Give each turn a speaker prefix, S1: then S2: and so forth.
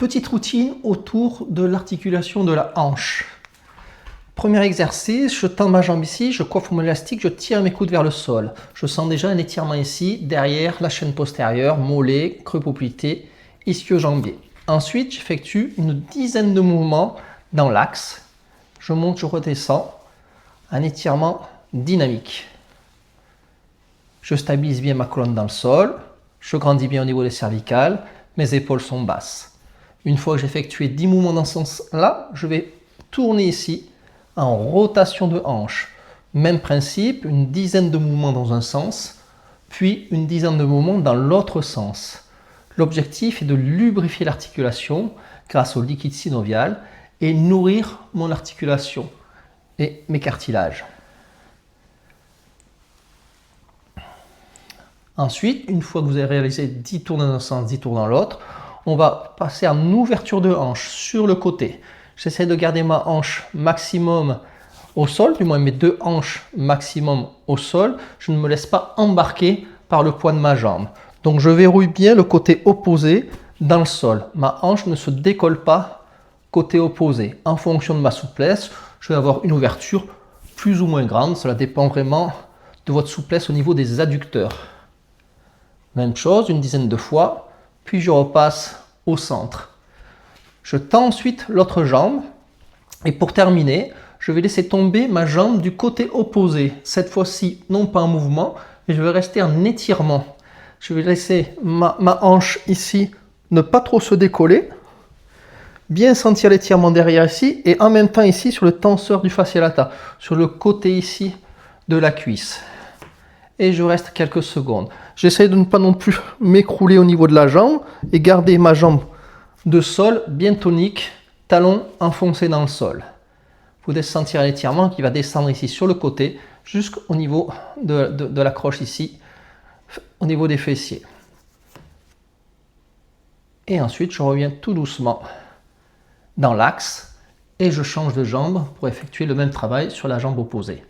S1: Petite routine autour de l'articulation de la hanche. Premier exercice, je tends ma jambe ici, je coiffe mon élastique, je tire mes coudes vers le sol. Je sens déjà un étirement ici, derrière la chaîne postérieure, mollet, creux poplité, ischio-jambier. Ensuite, j'effectue une dizaine de mouvements dans l'axe. Je monte, je redescends. Un étirement dynamique. Je stabilise bien ma colonne dans le sol. Je grandis bien au niveau des cervicales. Mes épaules sont basses. Une fois que j'ai effectué 10 mouvements dans ce sens-là, je vais tourner ici en rotation de hanche. Même principe, une dizaine de mouvements dans un sens, puis une dizaine de mouvements dans l'autre sens. L'objectif est de lubrifier l'articulation grâce au liquide synovial et nourrir mon articulation et mes cartilages. Ensuite, une fois que vous avez réalisé 10 tours dans un sens, 10 tours dans l'autre, on va passer en ouverture de hanche sur le côté. J'essaie de garder ma hanche maximum au sol, du moins mes deux hanches maximum au sol. Je ne me laisse pas embarquer par le poids de ma jambe. Donc je verrouille bien le côté opposé dans le sol. Ma hanche ne se décolle pas côté opposé. En fonction de ma souplesse, je vais avoir une ouverture plus ou moins grande. Cela dépend vraiment de votre souplesse au niveau des adducteurs. Même chose, une dizaine de fois, puis je repasse au centre. Je tends ensuite l'autre jambe et pour terminer, je vais laisser tomber ma jambe du côté opposé. Cette fois-ci, non pas en mouvement, mais je vais rester en étirement. Je vais laisser ma hanche ici ne pas trop se décoller, bien sentir l'étirement derrière ici et en même temps ici sur le tenseur du fascia lata, sur le côté ici de la cuisse. Et je reste quelques secondes. J'essaie de ne pas non plus m'écrouler au niveau de la jambe et garder ma jambe de sol bien tonique, talon enfoncé dans le sol. Vous devez sentir l'étirement qui va descendre ici sur le côté jusqu'au niveau de la croche ici, au niveau des fessiers. Et ensuite, je reviens tout doucement dans l'axe et je change de jambe pour effectuer le même travail sur la jambe opposée.